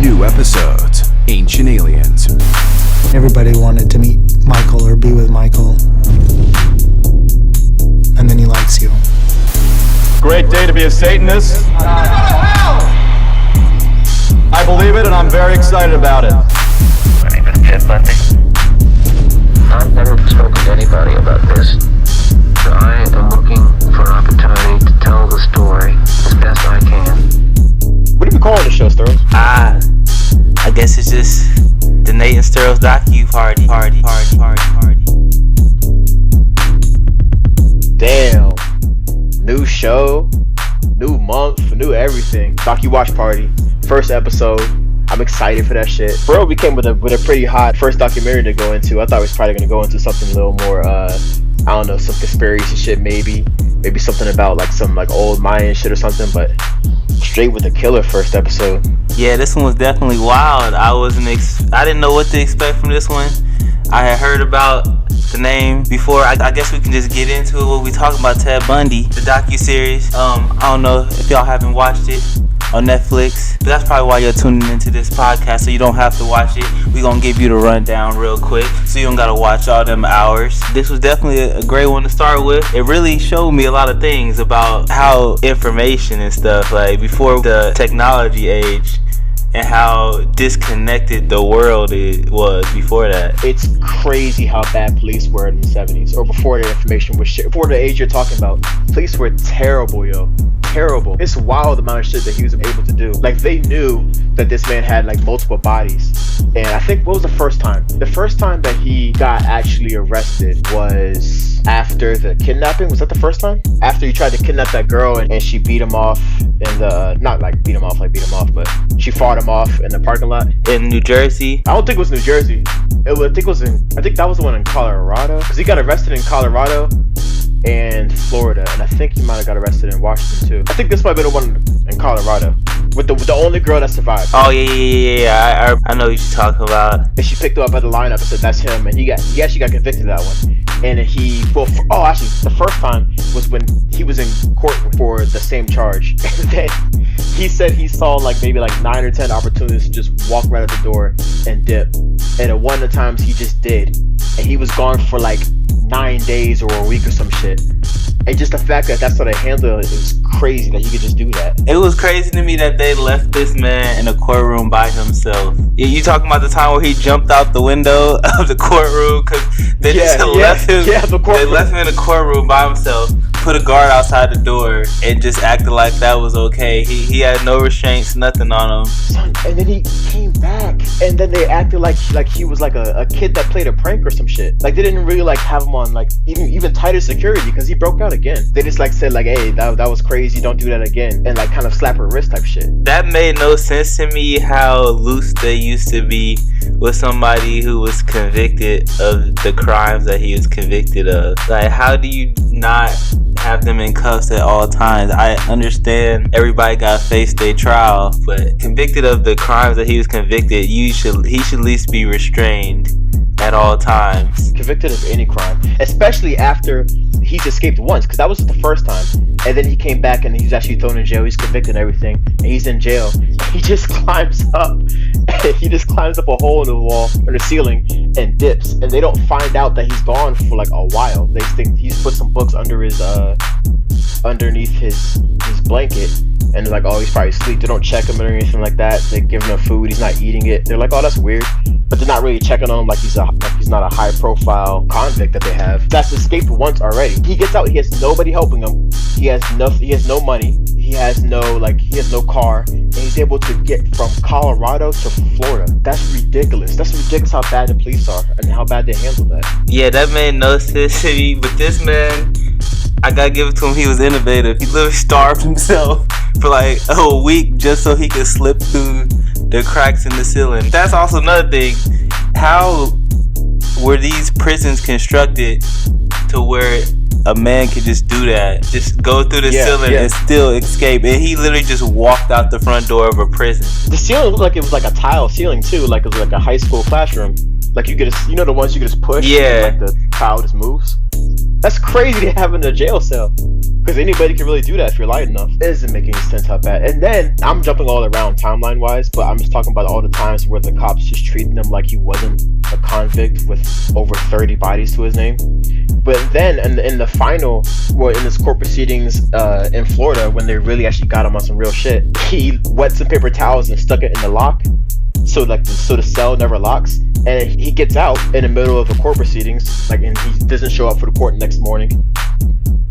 New episode, Ancient Aliens. Everybody wanted to meet Michael or be with Michael. And then he likes you. Great day to be a Satanist. I believe it and I'm very excited about it. My name is Ted Bundy. I've never spoken to anybody about this. So I am looking for an opportunity to tell the story as best I can. What do you call the show, Sterlz? I guess it's just the Nate and Sterlz docu-party. Damn. New show, new month, new everything. Docu-Watch party. First episode. I'm excited for that shit. Bro, we came with a pretty hot first documentary to go into. I thought we was probably gonna go into something a little more, I don't know, some conspiracy shit maybe. Maybe something about like some like old Mayan shit or something, but straight with a killer first episode. Yeah, this one was definitely wild. I didn't know what to expect from this one. I had heard about the name before. I guess we can just get into it. What we talking about, Ted Bundy, the docu-series. I don't know if y'all haven't watched it on Netflix, but that's probably why you're tuning into this podcast, so you don't have to watch it. We're gonna give you the rundown real quick, so you don't gotta watch all them hours. This was definitely a great one to start with. It really showed me a lot of things about how information and stuff, like before the technology age, and how disconnected the world was before that. It's crazy how bad police were in the 70s, or before the information was shared. Before the age you're talking about, police were terrible, yo. Terrible. It's wild the amount of shit that he was able to do. Like, they knew that this man had like multiple bodies. And I think, what was the first time? The first time that he got actually arrested was after the kidnapping. Was that the first time? After he tried to kidnap that girl and she beat him off in the, not like beat him off, but she fought him off in the parking lot. In New Jersey? I don't think it was New Jersey. I think that was the one in Colorado. Because he got arrested in Colorado and Florida, and I think he might have got arrested in Washington too. I think this might have been the one in Colorado with the only girl that survived. Oh yeah. I know what you're talking about. And she picked him up at the lineup and said that's him, and he actually got convicted of that one. And actually, the first time was when he was in court for the same charge. And then he said he saw maybe 9 or 10 opportunities to just walk right out the door and dip. And at one of the times he just did, and he was gone for 9 days or a week or some shit. And just the fact that that's how they handled it is crazy that he could just do that. It was crazy to me that they left this man in a courtroom by himself. Yeah, you talking about the time where he jumped out the window of the courtroom because they left him. Yeah, they left him in the courtroom by himself. Put a guard outside the door and just acted like that was okay. He had no restraints, nothing on him. Son, and then he came back, and then they acted like he was a kid that played a prank or some shit. They didn't really have him on even tighter security because he broke out again. They just said hey, that was crazy, don't do that again, and kind of slap her wrist type shit. That made no sense to me how loose they used to be with somebody who was convicted of the crimes that he was convicted of. How do you not have them in cuffs at all times? I understand everybody got to face their trial, but convicted of the crimes that he was convicted, he should at least be restrained at all times. Convicted of any crime, especially after he's escaped once, because that was the first time, and then he came back and he's actually thrown in jail. He's convicted and everything, and he's in jail. He just climbs up a hole in the wall or the ceiling and dips, and they don't find out that he's gone for a while. They think he's put some books under his underneath his blanket, and they're oh, he's probably asleep. They don't check him or anything like that. They give him food, he's not eating it. They're oh, that's weird, but they're not really checking on him he's not a high profile convict that they have. That's escaped once already. He gets out, he has nobody helping him. He has no money. He has no car, and he's able to get from Colorado to Florida. That's ridiculous. That's ridiculous how bad the police are and how bad they handle that. Yeah, that made no sense to me, but this man, I gotta give it to him, he was innovative. He literally starved himself for a week just so he could slip through the cracks in the ceiling. That's also another thing. How were these prisons constructed to where a man could just do that? Just go through the ceiling and still escape. And he literally just walked out the front door of a prison. The ceiling looked like it was a tile ceiling too, it was a high school classroom. You could just, the ones you could just push. Yeah. And, the tile just moves. That's crazy to have in a jail cell. Because Because anybody can really do that if you're light enough. It doesn't make any sense how bad. And then I'm jumping all around timeline wise, but I'm just talking about all the times where the cops just treated him like he wasn't a convict with over 30 bodies to his name. But then in the final, well, in this court proceedings in Florida, when they really actually got him on some real shit, he wet some paper towels and stuck it in the lock, so the cell never locks. And he gets out in the middle of the court proceedings, and he doesn't show up for the court next morning.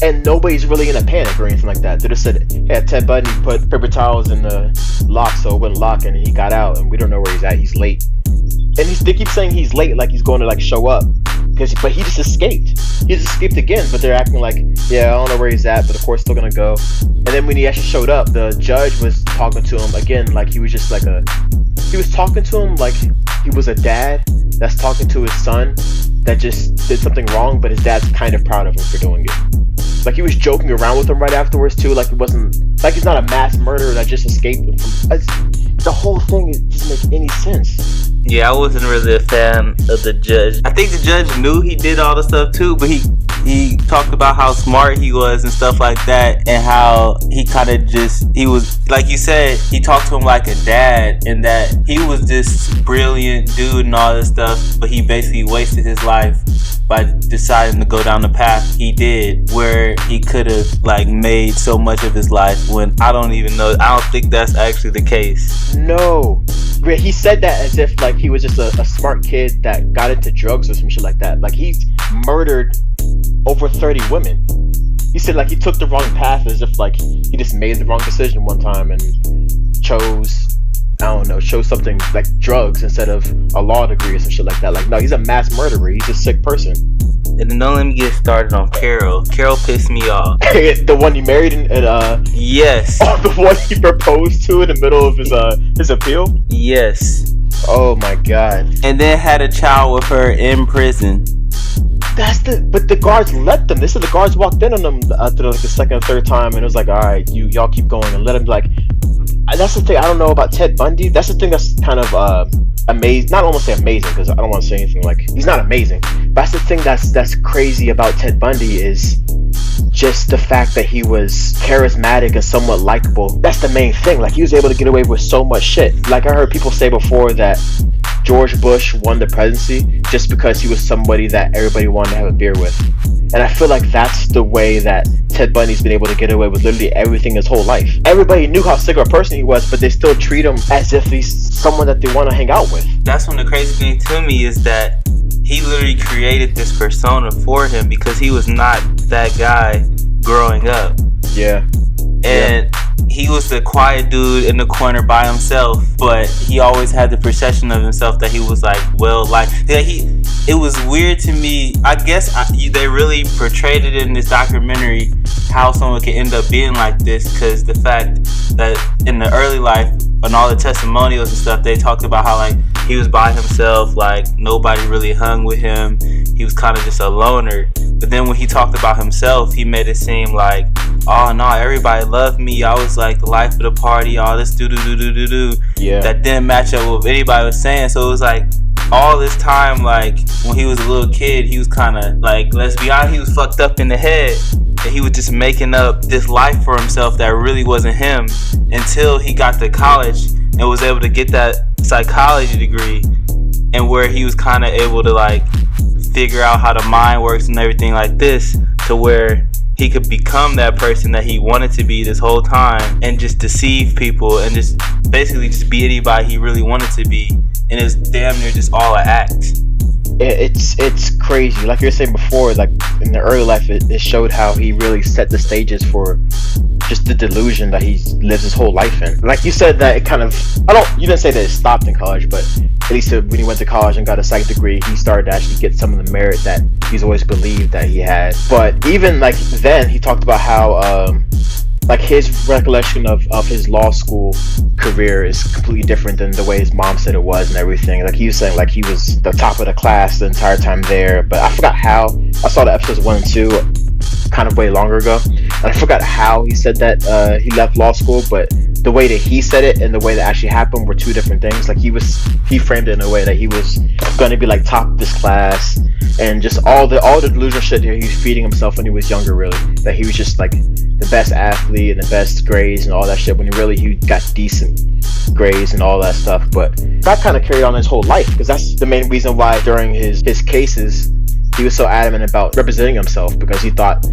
And nobody's really in a panic or anything like that. They just said, "Hey, Ted Bundy put paper towels in the lock so it wouldn't lock, and he got out, and we don't know where he's at. He's late." And they keep saying he's late, like he's going to show up, but he just escaped. He just escaped again. But they're acting like, "Yeah, I don't know where he's at, but the court's still gonna go." And then when he actually showed up, the judge was talking to him again, like he was just he was talking to him like he was a dad that's talking to his son that just did something wrong, but his dad's kind of proud of him for doing it. Like he was joking around with him right afterwards too, like it wasn't like he's not a mass murderer that just escaped from. The whole thing doesn't make any sense. Yeah, I wasn't really a fan of the judge. I think the judge knew he did all the stuff too, but he talked about how smart he was and stuff like that, and how he kind of he was, like you said, he talked to him like a dad, and that he was this brilliant dude and all this stuff, but he basically wasted his life by deciding to go down the path he did, where he could have made so much of his life, when I don't think that's actually the case. No. He said that as if he was just a smart kid that got into drugs or some shit like that. Like he's murdered over 30 women. He said he took the wrong path, as if he just made the wrong decision one time and chose something like drugs instead of a law degree or some shit like that. No, he's a mass murderer. He's a sick person. And then don't let me get started on Carol. Carol pissed me off. The one he married yes. The one he proposed to in the middle of his appeal? Yes. Oh my god. And then had a child with her in prison. But the guards let them. They said the guards walked in on them after the second or third time, and it was alright, y'all keep going, and let him that's the thing I don't know about Ted Bundy. That's the thing that's kind of amazing. Not almost say amazing, because I don't want to say anything he's not amazing. But that's the thing that's crazy about Ted Bundy is just the fact that he was charismatic and somewhat likable. That's the main thing. He was able to get away with so much shit. I heard people say before that George Bush won the presidency just because he was somebody that everybody wanted to have a beer with. And I feel like that's the way that Ted Bundy's been able to get away with literally everything his whole life. Everybody knew how sick of a person he was, but they still treat him as if he's someone that they want to hang out with. That's one of the crazy things to me is that he literally created this persona for him, because he was not that guy growing up. Yeah. And he was the quiet dude in the corner by himself, but he always had the perception of himself that he was it was weird to me. I guess they really portrayed it in this documentary, how someone could end up being like this, because the fact that in the early life and all the testimonials and stuff, they talked about how he was by himself, nobody really hung with him, he was kind of just a loner. But then when he talked about himself, he made it seem oh no, everybody loved me, I was the life of the party, all this do. Yeah. That didn't match up with what anybody was saying. So it was all this time, when he was a little kid, he was kind of let's be honest, he was fucked up in the head, and he was just making up this life for himself that really wasn't him, until he got to college and was able to get that psychology degree, and where he was kind of able to figure out how the mind works and everything like this, to where he could become that person that he wanted to be this whole time, and just deceive people, and just basically just be anybody he really wanted to be. And it's damn near just all an act. It's crazy. Like you were saying before, in the early life, it showed how he really set the stages for just the delusion that he lives his whole life in. Like you said, that it kind of, you didn't say that it stopped in college, but at least when he went to college and got a psych degree, he started to actually get some of the merit that he's always believed that he had. But even then, he talked about how his recollection of his law school career is completely different than the way his mom said it was and everything. He was saying he was the top of the class the entire time there, but I forgot how. I saw the episodes 1 and 2 kind of way longer ago, and I forgot how he said that he left law school, but the way that he said it and the way that actually happened were two different things. Like he framed it in a way that he was going to be like top of this class, and just all the delusional shit that he was feeding himself when he was younger. Really, that he was just like the best athlete and the best grades and all that shit. When he got decent grades and all that stuff. But that kind of carried on his whole life, because that's the main reason why during his cases he was so adamant about representing himself, because he thought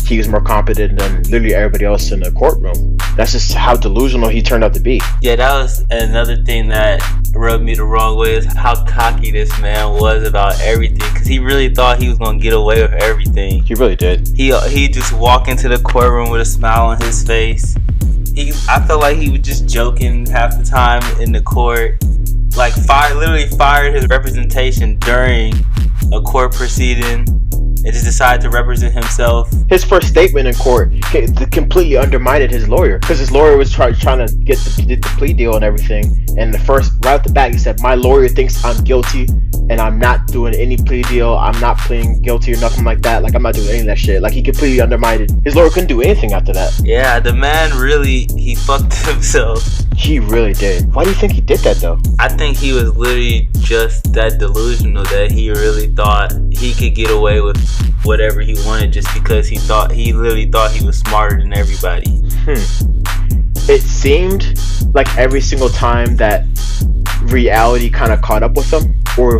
he was more competent than literally everybody else in the courtroom. That's just how delusional he turned out to be. Yeah, that was another thing that rubbed me the wrong way, is how cocky this man was about everything, because he really thought he was going to get away with everything. He really did. He just walked into the courtroom with a smile on his face. I felt like he was just joking half the time in the court. Like, literally fired his representation during a court proceeding and just decided to represent himself. His first statement in court completely undermined his lawyer, because his lawyer was trying to get the plea deal and everything. And right off the bat, he said, "My lawyer thinks I'm guilty, and I'm not doing any plea deal. I'm not pleading guilty or nothing like that. Like, I'm not doing any of that shit." Like, he completely undermined it. His lawyer couldn't do anything after that. Yeah, the man really, he fucked himself. He really did. Why do you think he did that, though? I think he was literally just that delusional that he really thought he could get away with whatever he wanted, just because he literally thought he was smarter than everybody. It seemed like every single time that reality kind of caught up with him, or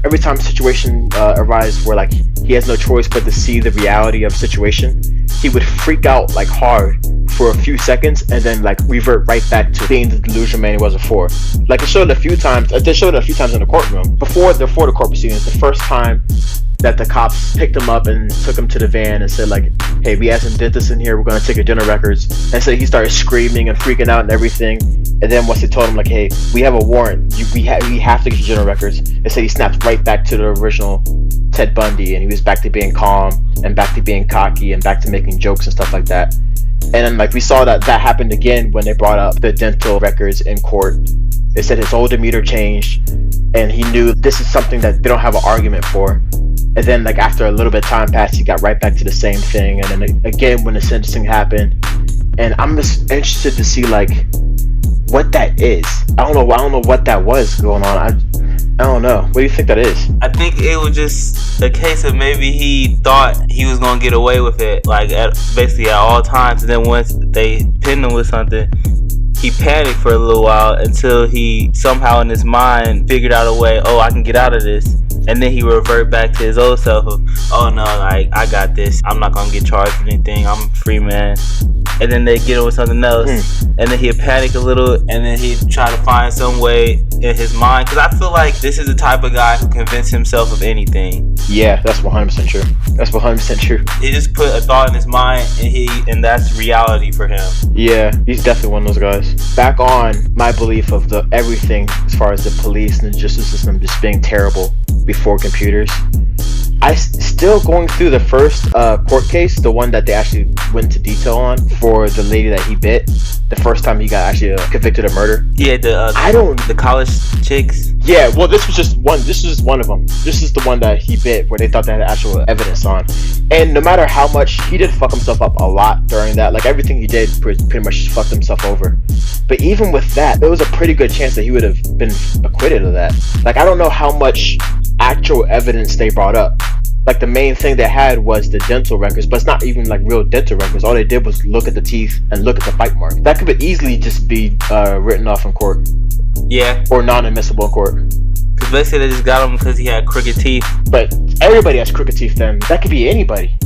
every time a situation arises where like he has no choice but to see the reality of a situation, he would freak out like hard for a few seconds and then like revert right back to being the delusional man he was before. Like, it showed a few times in the courtroom before the court proceedings. The first time that the cops picked him up and took him to the van and said like, "Hey, we had some dentists in here, we're gonna take your dental records." And so he started screaming and freaking out and everything. And then once they told him like, "Hey, we have a warrant, we have to get your dental records," they said he snapped right back to the original Ted Bundy, and he was back to being calm and back to being cocky and back to making jokes and stuff like that. And then like we saw that happened again when they brought up the dental records in court. They said his whole demeanor changed, and he knew this is something that they don't have an argument for. And then like after a little bit of time passed, he got right back to the same thing. And then again when the sentencing happened, and I'm just interested to see like what that is. I don't know what that was going on. I don't know. What do you think that is? I think it was just a case of maybe he thought he was gonna get away with it, like basically at all times. And then once they pinned him with something, he panicked for a little while until he somehow in his mind figured out a way. "Oh, I can get out of this." And then he revert back to his old self of, "Oh no, like I got this. I'm not gonna get charged with anything. I'm a free man." And then they get him with something else, and then he'd panic a little, and then he'd try to find some way in his mind. Because I feel like this is the type of guy who convinced himself of anything. Yeah, that's 100% true. That's 100% true. He just put a thought in his mind, and that's reality for him. Yeah, he's definitely one of those guys. Back on my belief of everything as far as the police and the justice system just being terrible before computers. I still going through the first court case, the one that they actually went into detail on for the lady that he bit. The first time he got actually convicted of murder. Yeah, the college chicks. Yeah, well, this was just one. This is one of them. This is the one that he bit, where they thought they had actual evidence on. And no matter how much he did fuck himself up a lot during that, like everything he did pretty much just fucked himself over. But even with that, there was a pretty good chance that he would have been acquitted of that. Like, I don't know how much actual evidence they brought up. Like, the main thing they had was the dental records, but it's not even like real dental records. All they did was look at the teeth and look at the bite mark. That could easily just be written off in court. Yeah. Or non-admissible in court. Because basically they just got him because he had crooked teeth. But everybody has crooked teeth then. That could be anybody.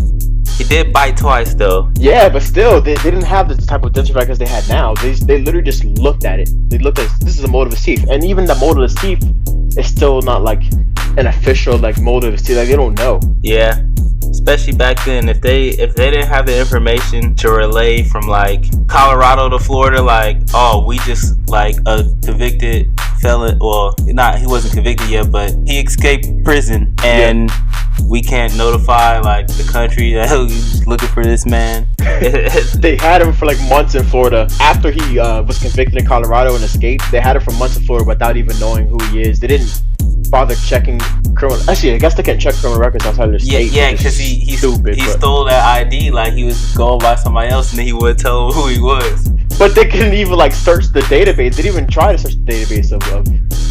He did bite twice though. Yeah, but still, they didn't have the type of dental records they had now. They literally just looked at it. They looked at, this is the mold of his teeth. And even the mold of his teeth is still not like an official like mold of his teeth. Like, they don't know. Yeah. Especially back then, if they didn't have the information to relay from like Colorado to Florida, like, oh, we just like a convicted felon, well, not, he wasn't convicted yet, but he escaped prison, and we can't notify like the country that he's looking for this man. They had him for like months in Florida after he was convicted in Colorado and escaped. They had him for months in Florida without even knowing who he is. They didn't bother checking criminal. Actually, I guess they can't check criminal records outside of their state. Yeah, because he stole that ID. Like, he was going by somebody else, and then he would tell them who he was. But they couldn't even like search the database. They didn't even try to search the database of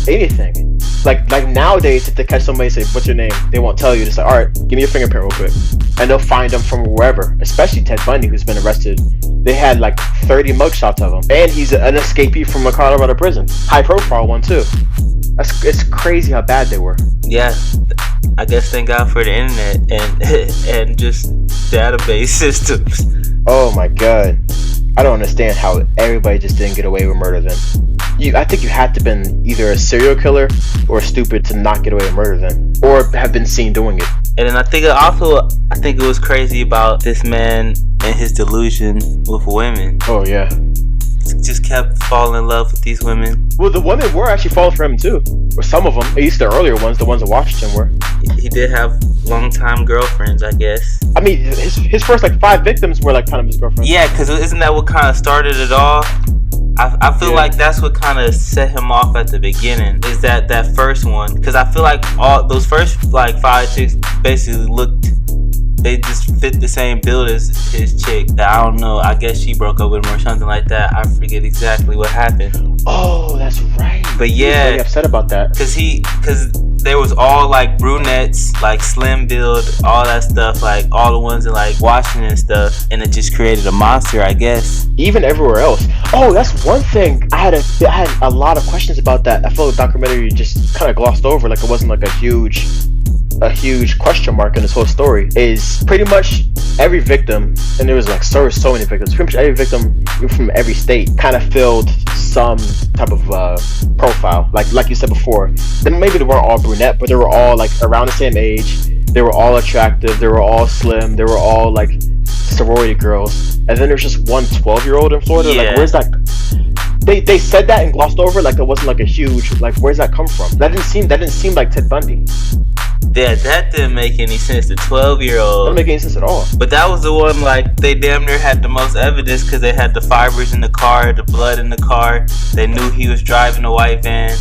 anything. Like nowadays, if they catch somebody and say, "What's your name?" they won't tell you. Just like, "All right, give me your fingerprint real quick," and they'll find them from wherever. Especially Ted Bundy, who's been arrested. They had like 30 mugshots of him, and he's an escapee from a Colorado prison, high profile one too. It's crazy how bad they were. Yeah, I guess thank God for the internet and just database systems. Oh my God, I don't understand how everybody just didn't get away with murder then. I think you had to have been either a serial killer or stupid to not get away with murder then, or have been seen doing it. And then I think it was crazy about this man and his delusion with women. Oh yeah. Just kept falling in love with these women. Well, the women were actually falling for him too, or some of them. At least the earlier ones, the ones in Washington were. He did have longtime girlfriends, I guess. I mean, his first like 5 victims were like kind of his girlfriends. Yeah, because isn't that what kind of started it all? I feel like that's what kind of set him off at the beginning, is that first one. Because I feel like all those first like 5 chicks basically they just fit the same build as his chick. That I don't know, I guess she broke up with him or something like that. I forget exactly what happened. Oh, that's right. But He was really upset about that. Because they was all like brunettes, like slim build, all that stuff, like all the ones in like Washington and stuff, and it just created a monster, I guess. Even everywhere else. Oh, that's one thing. I had a lot of questions about that. I feel like the documentary just kind of glossed over, like it wasn't like a huge question mark in this whole story. Is pretty much every victim, and there was like so many victims, pretty much every victim from every state kind of filled some type of profile. Like you said before, then maybe they weren't all brunette, but they were all like around the same age. They were all attractive. They were all slim. They were all like sorority girls. And then there's just one 12-year-old in Florida. Yeah. Like, where's that? They said that and glossed over like it wasn't like a huge, like, where's that come from? That didn't seem like Ted Bundy. Yeah, that didn't make any sense. The 12-year-old. That didn't make any sense at all. But that was the one, like, they damn near had the most evidence because they had the fibers in the car, the blood in the car. They knew he was driving a white van.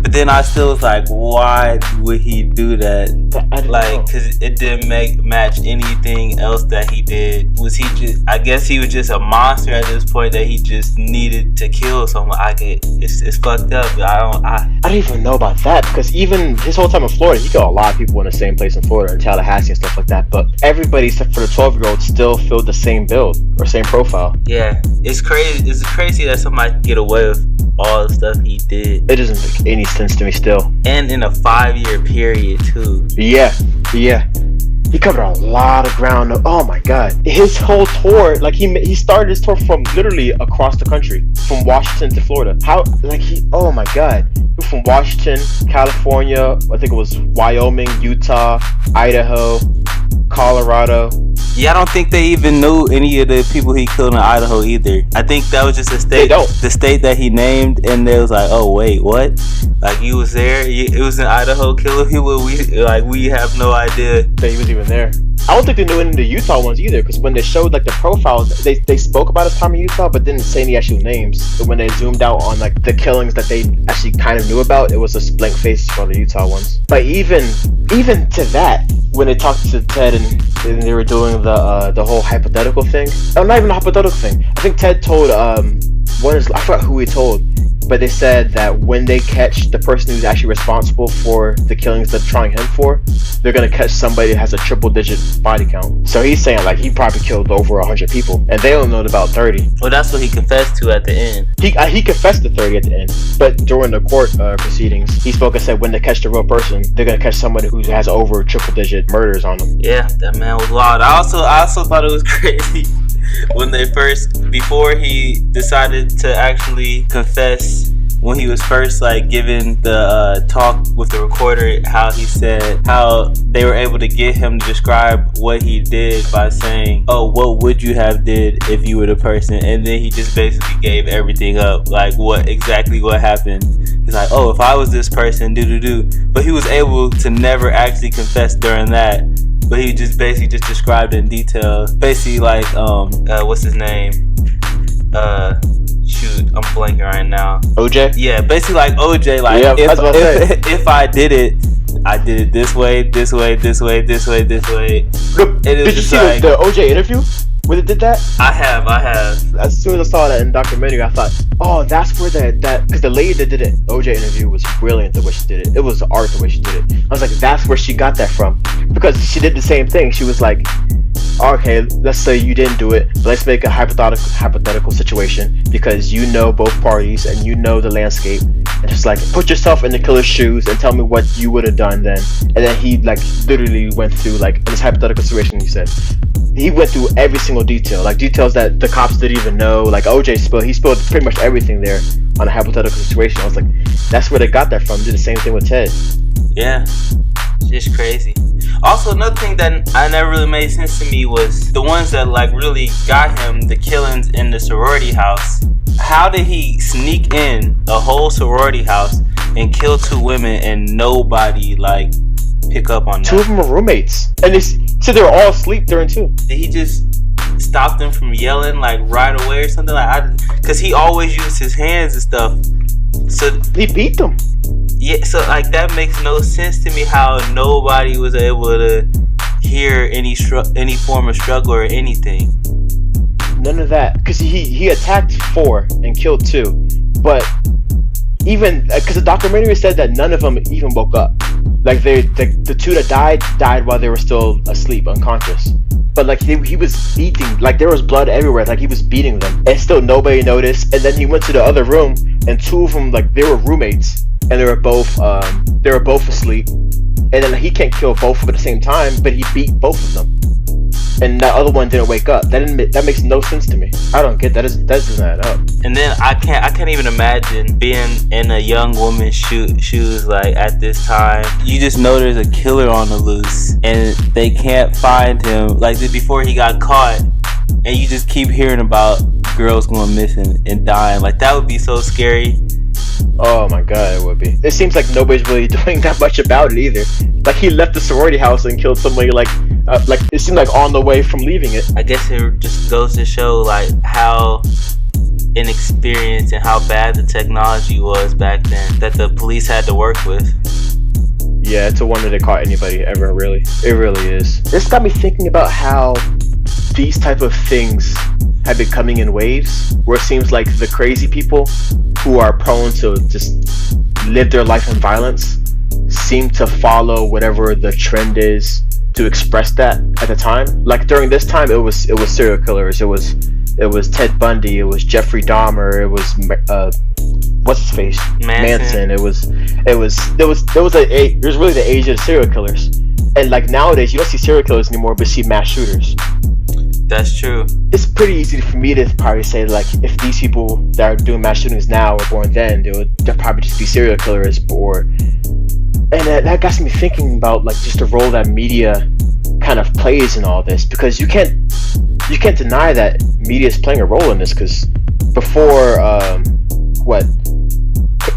But then I still was like, why would he do that? Like, because it didn't match anything else that he did. Was he just, I guess he was just a monster at this point that he just needed to kill someone. It's fucked up. I don't even know about that, because even his whole time in Florida, he killed a lot of people in the same place in Florida, in Tallahassee and stuff like that. But everybody except for the 12-year-old still filled the same build or same profile. Yeah, it's crazy. It's crazy that somebody could get away with all the stuff he did. It doesn't make any sense to me still. And in a 5-year period too. Yeah. He covered a lot of ground. Oh my God. His whole tour, like he started his tour from literally across the country, from Washington to Florida. Oh my God. From Washington, California, I think it was Wyoming, Utah, Idaho, Colorado. Yeah, I don't think they even knew any of the people he killed in Idaho either. I think that was just a state, the state that he named, and they was like, "Oh wait, what? Like you was there? It was in Idaho killing people? We have no idea that he was even there." I don't think they knew any of the Utah ones either, because when they showed like the profiles, they spoke about his time in Utah, but didn't say any actual names. But when they zoomed out on like the killings that they actually kind of knew about, it was just blank faces for the Utah ones. But even to that, when they talked to Ted and they were doing the whole hypothetical thing. Oh, not even a hypothetical thing. I think Ted told I forgot who he told, but they said that when they catch the person who's actually responsible for the killings they're trying him for, they're gonna catch somebody that has a triple-digit body count. So he's saying like he probably killed over 100 people, and they only know about 30. Well, that's what he confessed to at the end. He confessed to 30 at the end, but during the court proceedings, he spoke and said when they catch the real person, they're gonna catch somebody who has over triple-digit murders on them. Yeah, that man was wild. I also thought it was crazy when before he decided to actually confess, when he was first like giving the talk with the recorder, how he said how they were able to get him to describe what he did by saying, "Oh, what would you have did if you were the person?" And then he just basically gave everything up, like what happened. He's like, "Oh, if I was this person, but he was able to never actually confess during that. But he just basically just described it in detail. Basically like what's his name? Shoot, I'm blanking right now. OJ? Yeah, basically like OJ. Like yeah, if I did it, I did it this way. Did you see the OJ interview? where they did that? I have. As soon as I saw that in the documentary, I thought, oh, that's where that because the lady that did it, OJ interview, was brilliant the way she did it. It was art the way she did it. I was like, that's where she got that from, because she did the same thing. She was like, okay, let's say you didn't do it, but let's make a hypothetical situation, because you know both parties and you know the landscape, and just like put yourself in the killer's shoes and tell me what you would have done then. And then he like literally went through, like, in this hypothetical situation, he went through every single detail, like details that the cops didn't even know. Like OJ spilled pretty much everything there on a hypothetical situation. I was like, that's where they got that from. Did the same thing with Ted. Yeah, it's crazy. Also, another thing that I never really made sense to me was the ones that like really got him, the killings in the sorority house. How did he sneak in a whole sorority house and kill 2 women and nobody like pick up on that? 2 of them were roommates, and they were all asleep during 2. Did he just stop them from yelling like right away or something? Because he always used his hands and stuff. So he beat them. Yeah, so like that makes no sense to me, how nobody was able to hear any form of struggle or anything. None of that, because he attacked 4 and killed 2, but even because the documentary said that none of them even woke up. Like the 2 that died while they were still asleep, unconscious. But like he was beating, like there was blood everywhere, like he was beating them, and still nobody noticed. And then he went to the other room, and 2 of them, like, they were roommates, and they were both asleep. And then he can't kill both of them at the same time, but he beat both of them, and that other one didn't wake up. That makes no sense to me. I don't get that. That doesn't add up. And then I can't even imagine being in a young woman's shoes like at this time. You just know there's a killer on the loose and they can't find him, like before he got caught, and you just keep hearing about girls going missing and dying. Like that would be so scary. Oh my god, it would be. It seems like nobody's really doing that much about it either. Like he left the sorority house and killed somebody like it seemed like on the way from leaving it. I guess it just goes to show like how inexperienced and how bad the technology was back then that the police had to work with. Yeah, it's a wonder they caught anybody ever, really. It really is. This got me thinking about how these type of things have been coming in waves, where it seems like the crazy people who are prone to just live their life in violence seem to follow whatever the trend is to express that at the time. Like during this time, it was serial killers. It was Ted Bundy. It was Jeffrey Dahmer. It was what's his face? Manson. It was really the age of the serial killers. And like nowadays, you don't see serial killers anymore, but you see mass shooters. That's true. It's pretty easy for me to probably say, like, if these people that are doing mass shootings now were born then, they'll probably just be serial killers. And that got me thinking about like just the role that media kind of plays in all this, because you can't deny that media is playing a role in this. Because before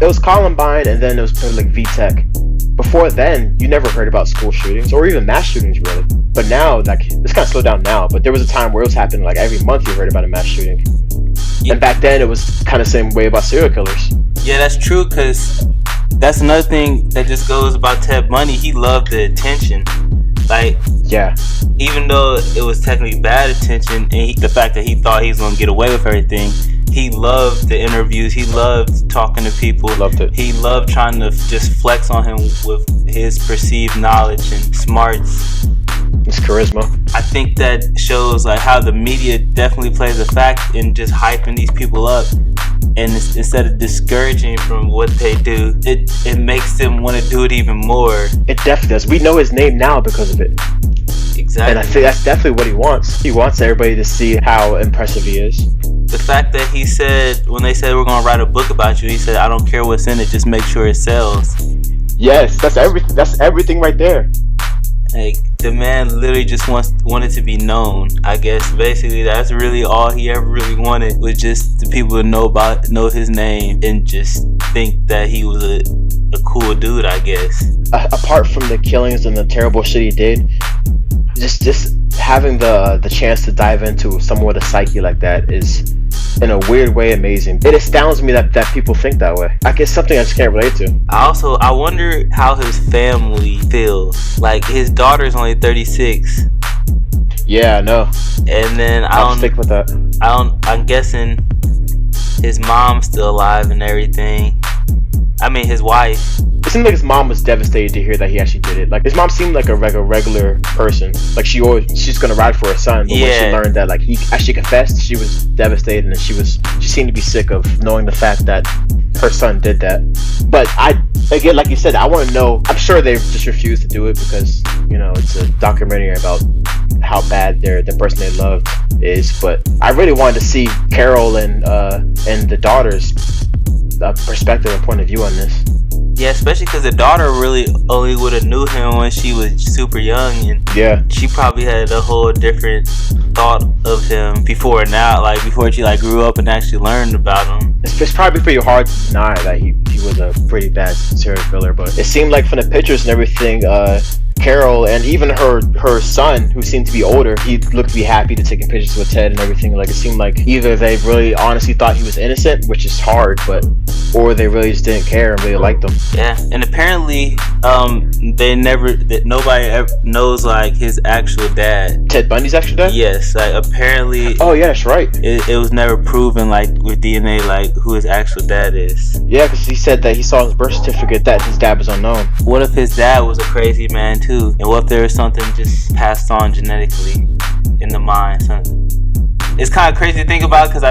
it was Columbine, and then it was like VTech. Before then, you never heard about school shootings or even mass shootings, really. But now, like, it's kind of slowed down now, but there was a time where it was happening like every month you heard about a mass shooting. Yeah. And back then it was kind of the same way about serial killers. Yeah, that's true, because that's another thing that just goes about Ted Bundy. He loved the attention. Like, yeah, even though it was technically bad attention, and the fact that he thought he was going to get away with everything, he loved the interviews. He loved talking to people. Loved it. He loved trying to just flex on him with his perceived knowledge and smarts. His charisma. I think that shows like how the media definitely plays a fact in just hyping these people up. And instead of discouraging from what they do, it makes them want to do it even more. It definitely does. We know his name now because of it. Exactly. And I think that's definitely what he wants. He wants everybody to see how impressive he is. The fact that he said, when they said we're going to write a book about you, he said, I don't care what's in it, just make sure it sells. Yes, that's everything. That's everything right there. Like, the man literally just wanted to be known. I guess basically that's really all he ever really wanted, was just the people to know his name and just think that he was a cool dude, I guess. Apart from the killings and the terrible shit he did, just having the chance to dive into someone with a psyche like that is, in a weird way, amazing. It astounds me that people think that way. I guess something I just can't relate to. I wonder how his family feels. Like, his daughter's only 36. Yeah, I know. And then I'll stick with that. I'm guessing his mom's still alive and everything. I mean, his wife. It seemed like his mom was devastated to hear that he actually did it. Like, his mom seemed like a regular person. Like, she's gonna ride for her son. But when she learned that, like, he actually confessed, she was devastated, and she seemed to be sick of knowing the fact that her son did that. But again, like you said, I want to know. I'm sure they just refused to do it because, you know, it's a documentary about how bad the person they loved is. But I really wanted to see Carol and the daughter's perspective and point of view on this. Yeah, especially because the daughter really only would have knew him when she was super young, and she probably had a whole different thought of him before now, like before she like grew up and actually learned about him. It's probably pretty hard to deny that he was a pretty bad serial killer, but it seemed like from the pictures and everything, Carol and even her son, who seemed to be older, he looked to be happy to taking pictures with Ted and everything. Like, it seemed like either they really honestly thought he was innocent, which is hard, or they really just didn't care and really liked him. Yeah, and apparently, nobody ever knows like his actual dad. Ted Bundy's actual dad? Yes, like apparently. Oh yeah, that's right. It was never proven like with DNA like who his actual dad is. Yeah, because he said that he saw his birth certificate that his dad was unknown. What if his dad was a crazy man too? And what if there was something just passed on genetically in the mind? It's kind of crazy to think about because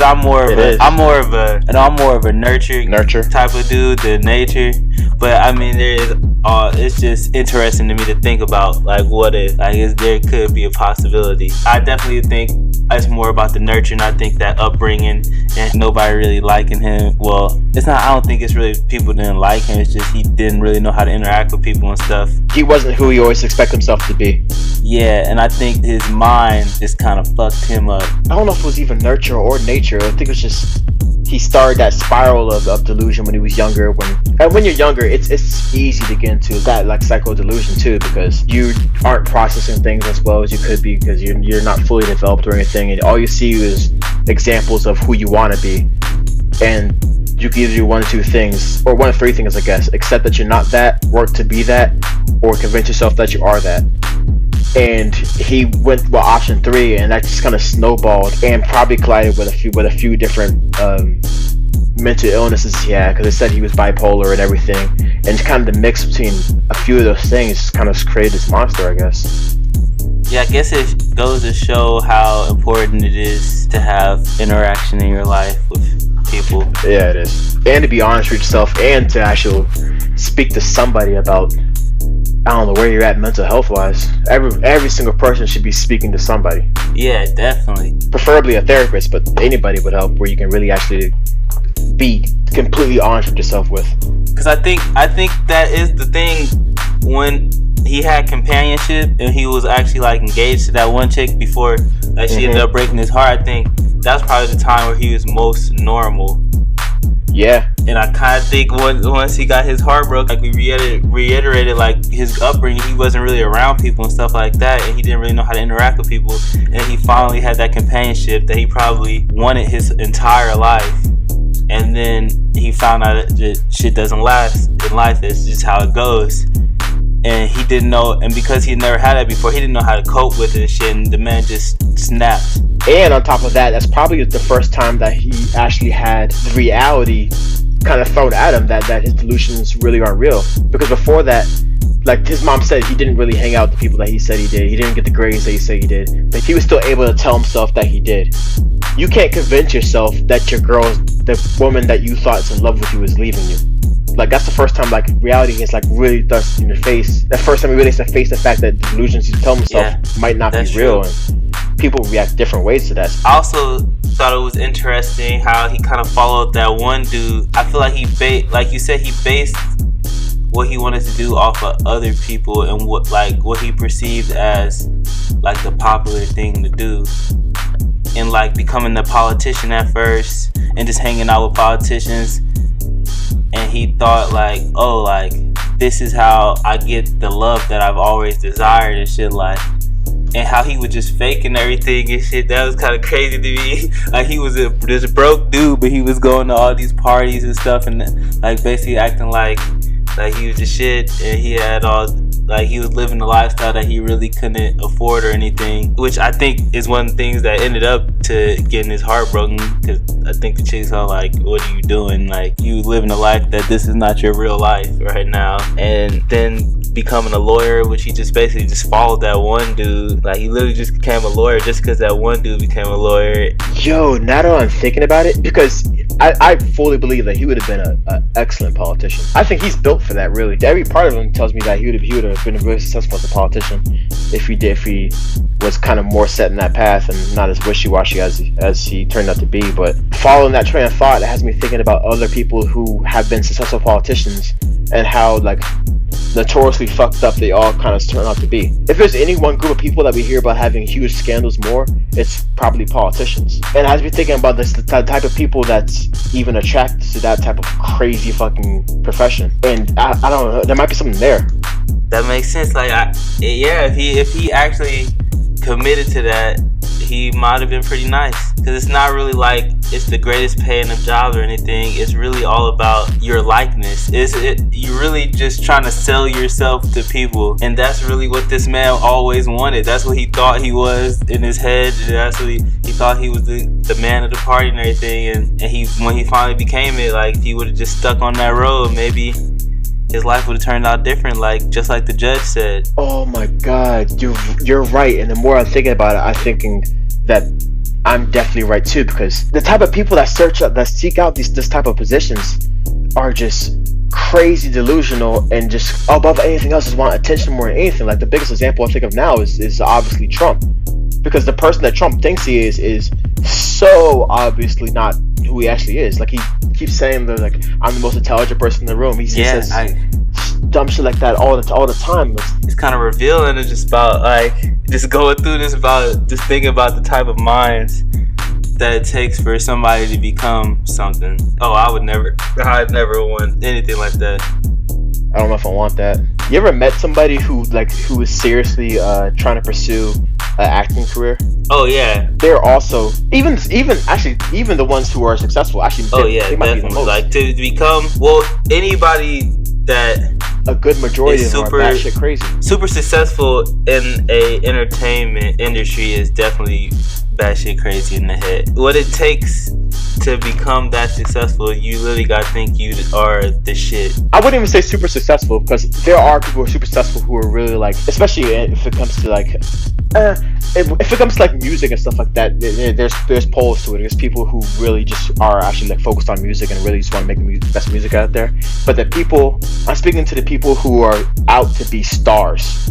I'm more of a nurture type of dude than nature. But I mean, it's just interesting to me to think about like what if there could be a possibility. I definitely think it's more about the nurture, and I think that upbringing and nobody really liking him. Well, I don't think it's really people didn't like him. It's just he didn't really know how to interact with people and stuff. He wasn't who he always expected himself to be. Yeah, and I think his mind just kind of fucked him up. I don't know if it was even nurture or nature. I think it was just he started that spiral of delusion when he was younger. When you're younger, it's easy to get into that like psycho delusion too, because you aren't processing things as well as you could be because you're not fully developed or anything, and all you see is examples of who you want to be, and you can either do one of two things, or one of three things, I guess: accept that you're not that, work to be that, or convince yourself that you are that. And he went with option 3, and that just kind of snowballed and probably collided with a few different mental illnesses he had, because they said he was bipolar and everything, and kind of the mix between a few of those things kind of created this monster, I guess. Yeah, I guess it goes to show how important it is to have interaction in your life with people. Yeah, it is. And to be honest with yourself, and to actually speak to somebody about, I don't know, where you're at mental health wise. Every single person should be speaking to somebody. Yeah, definitely. Preferably a therapist, but anybody would help, where you can really actually be completely honest with yourself with. Because I think that is the thing. When he had companionship and he was actually like engaged to that one chick before that she ended up breaking his heart, I think that's probably the time where he was most normal. Yeah. And I kind of think once he got his heart broke, like we reiterated like his upbringing, he wasn't really around people and stuff like that, and he didn't really know how to interact with people, and he finally had that companionship that he probably wanted his entire life. And then he found out that shit doesn't last in life. It's just how it goes. And he didn't know, and because he never had that before, he didn't know how to cope with it and shit, and the man just snapped. And on top of that, that's probably the first time that he actually had the reality kind of thrown at him that his delusions really aren't real. Because before that, like his mom said, he didn't really hang out with the people that he said he did. He didn't get the grades that he said he did. But he was still able to tell himself that he did. You can't convince yourself that your girl, the woman that you thought is in love with you, is leaving you. Like, that's the first time, like, reality is, like, really dust in your face. The first time he really has to face the fact that the delusions he's telling himself might not be real. And people react different ways to that. I also thought it was interesting how he kind of followed that one dude. I feel like he based what he wanted to do off of other people and what he perceived as, like, the popular thing to do. And, like, becoming the politician at first and just hanging out with politicians. And he thought like, oh, like this is how I get the love that I've always desired and shit, like, and how he was just faking everything and shit. That was kind of crazy to me. Like, he was this broke dude, but he was going to all these parties and stuff, and like basically acting like he was the shit, and he had all like he was living a lifestyle that he really couldn't afford or anything, which I think is one of the things that ended up to getting his heart broken, because I think the chicks are like, what are you doing? Like, you living a life that this is not your real life right now. And then becoming a lawyer, which he just basically just followed that one dude. Like, he literally just became a lawyer just because that one dude became a lawyer. Yo, now that I'm thinking about it, because I fully believe that he would have been an excellent politician. I think he's built for that, really. Every part of him tells me that he would have been really successful as a politician if he was kind of more set in that path and not as wishy-washy as he turned out to be. But following that train of thought, it has me thinking about other people who have been successful politicians and how, like, notoriously fucked up they all kind of turn out to be. If there's any one group of people that we hear about having huge scandals more, it's probably politicians. And it has me thinking about the type of people that's even attracted to that type of crazy fucking profession. And I don't know, there might be something there. That makes sense. Like, if he actually committed to that, he might have been pretty nice. Because it's not really like it's the greatest paying of job or anything. It's really all about your likeness. You're really just trying to sell yourself to people. And that's really what this man always wanted. That's what he thought he was in his head. That's what he thought he was the man of the party and everything. And when he finally became it, like, if he would have just stuck on that road, maybe his life would have turned out different, like just like the judge said. Oh my God, you're right. And the more I'm thinking about it, I'm thinking that I'm definitely right too, because the type of people that seek out this type of positions are just crazy delusional and just above anything else just want attention more than anything. Like, the biggest example I think of now is obviously Trump, because the person that Trump thinks he is so obviously not who he actually is. Like, he keeps saying that, like, I'm the most intelligent person in the room. He says dumb shit like that all the time. It's kind of revealing. It's just about, like, just going through this, about just thinking about the type of minds that it takes for somebody to become something. Oh, I'd never want anything like that. I don't know if I want that. You ever met somebody who is seriously trying to pursue an acting career? Oh yeah. They're also even the ones who are successful actually. They might be the most. Like, to become anybody that a good majority of them are batshit crazy. Super successful in a entertainment industry is definitely batshit crazy in the head. What it takes to become that successful, you literally gotta think you are the shit. I wouldn't even say super successful, because there are people who are super successful who are really, like, especially if it comes to like if it comes to like music and stuff like that, there's poles to it. There's people who really just are actually like focused on music and really just want to make the best music out there. But I'm speaking to the people who are out to be stars,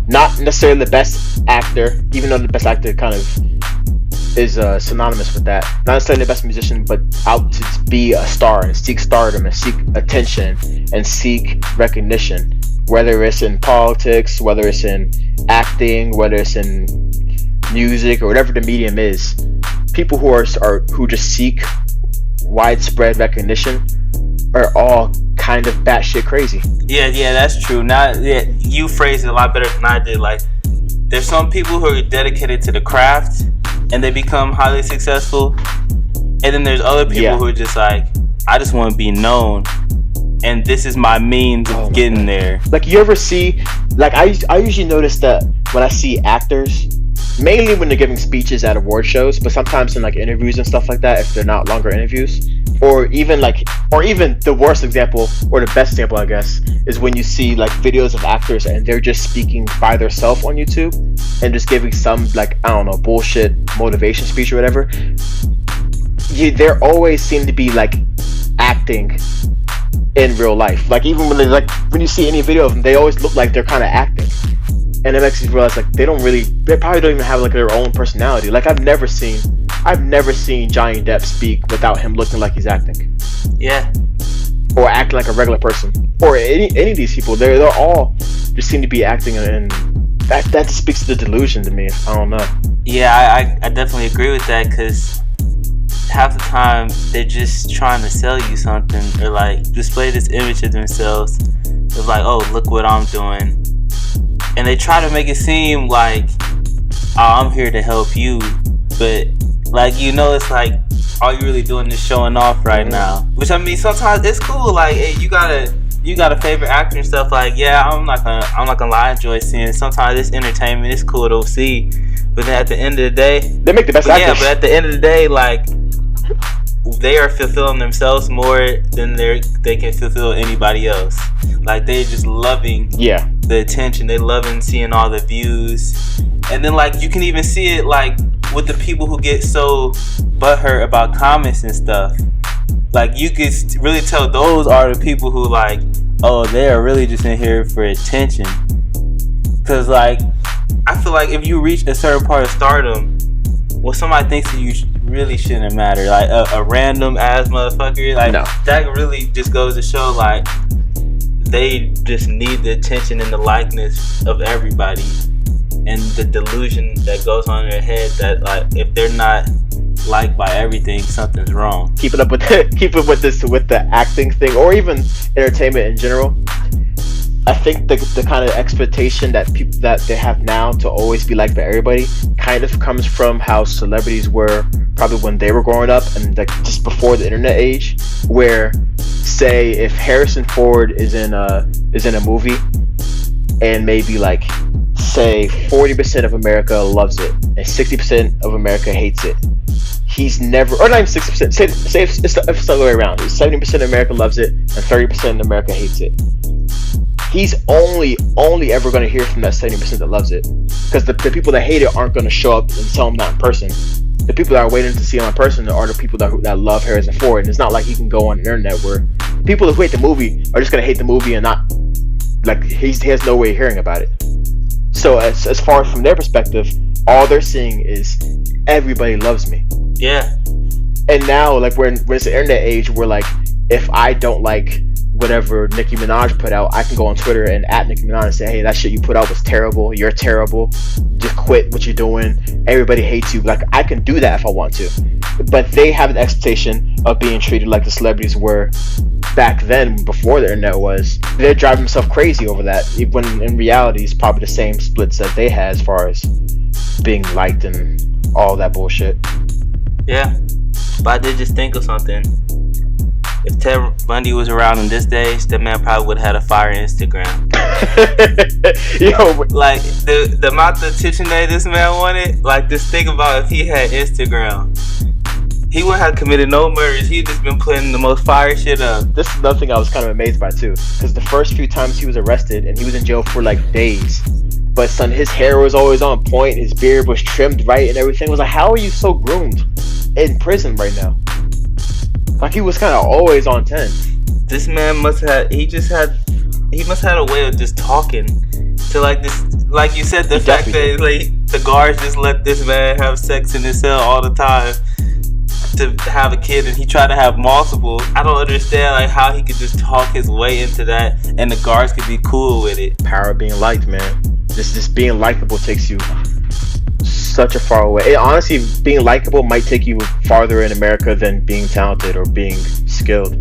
not necessarily the best actor, even though the best actor kind of is synonymous with that. Not necessarily the best musician, but out to be a star and seek stardom and seek attention and seek recognition, whether it's in politics, whether it's in acting, whether it's in music, or whatever the medium is. People who just seek widespread recognition are all kind of batshit crazy. Yeah, that's true. Now, you phrased it a lot better than I did. Like, there's some people who are dedicated to the craft and they become highly successful, and then there's other people who are just like, I just want to be known, and this is my means of getting there. Like, you ever see, like, I usually notice that when I see actors, mainly when they're giving speeches at award shows, but sometimes in like interviews and stuff like that, if they're not longer interviews, or even the worst example, or the best example, I guess, is when you see like videos of actors and they're just speaking by themselves on YouTube and just giving some, like, I don't know, bullshit motivation speech or whatever. There always seem to be like acting in real life. Like, even when you see any video of them, they always look like they're kind of acting. And it makes you realize, like, they probably don't even have like their own personality. Like, I've never seen Johnny Depp speak without him looking like he's acting. Yeah. Or acting like a regular person. Or any of these people, they're all just seem to be acting, and that speaks to the delusion to me. I don't know. Yeah, I definitely agree with that, because half the time they're just trying to sell you something, or like display this image of themselves. It's like, oh, look what I'm doing. And they try to make it seem like, oh, I'm here to help you. But, like, it's like, all you're really doing is showing off right now. Which, I mean, sometimes it's cool. Like, hey, you gotta you got a favorite actor and stuff, like, yeah, I'm not gonna lie, I enjoy seeing. Sometimes it's entertainment, it's cool to see, but then at the end of the day, they make the best actors. Yeah, but at the end of the day, like, they are fulfilling themselves more than they can fulfill anybody else. Like, they're just loving the attention. They're loving seeing all the views. And then, like, you can even see it, like, with the people who get so butthurt about comments and stuff. Like, you can really tell those are the people who, like, oh, they're really just in here for attention. Because, like, I feel like if you reach a certain part of stardom, what somebody thinks of you really shouldn't matter. Like, a random ass motherfucker, like, that really just goes to show, like, they just need the attention and the likeness of everybody, and the delusion that goes on in their head that, like, if they're not liked by everything, something's wrong. Keep it with the acting thing, or even entertainment in general. I think the kind of expectation that people that they have now to always be liked by everybody kind of comes from how celebrities were probably when they were growing up, and like just before the internet age, where, say, if Harrison Ford is in a movie, and maybe, like, say 40% of America loves it and 60% of America hates it, he's never, or not even 60%, say if it's the other way around, 70% of America loves it and 30% of America hates it. He's only ever going to hear from that 70% that loves it, because the people that hate it aren't going to show up and tell him that in person. The people that are waiting to see him in person are the people that love Harrison Ford, and it's not like he can go on the internet where people who hate the movie are just going to hate the movie and not, like, he has no way of hearing about it. So as far as from their perspective, all they're seeing is everybody loves me. Yeah. And now, like, we're in the internet age where, like, if I don't like whatever Nicki Minaj put out, I can go on Twitter and at Nicki Minaj and say, hey, that shit you put out was terrible, you're terrible, just quit what you're doing, everybody hates you. Like, I can do that if I want to. But they have an expectation of being treated like the celebrities were back then, before the internet was. They're driving themselves crazy over that, when in reality it's probably the same splits that they had as far as being liked and all that bullshit. Yeah. But I did just think of something. If Ted Bundy was around in this days, that man probably would have had a fire Instagram. Yo, like, the amount of attention that this man wanted, like, just think about if he had Instagram. He wouldn't have committed no murders. He'd just been putting the most fire shit up. This is another thing I was kind of amazed by too, because the first few times he was arrested and he was in jail for like days, but son, his hair was always on point, his beard was trimmed right and everything. I was like, how are you so groomed in prison right now? Like, he was kind of always on 10. This man must have had a way of just talking to, like, this, like you said, the fact that, like, the guards just let this man have sex in his cell all the time to have a kid, and he tried to have multiple. I don't understand, like, how he could just talk his way into that and the guards could be cool with it. Power of being liked, man. Just being likable takes you such a far away. Honestly, being likable might take you farther in America than being talented or being skilled.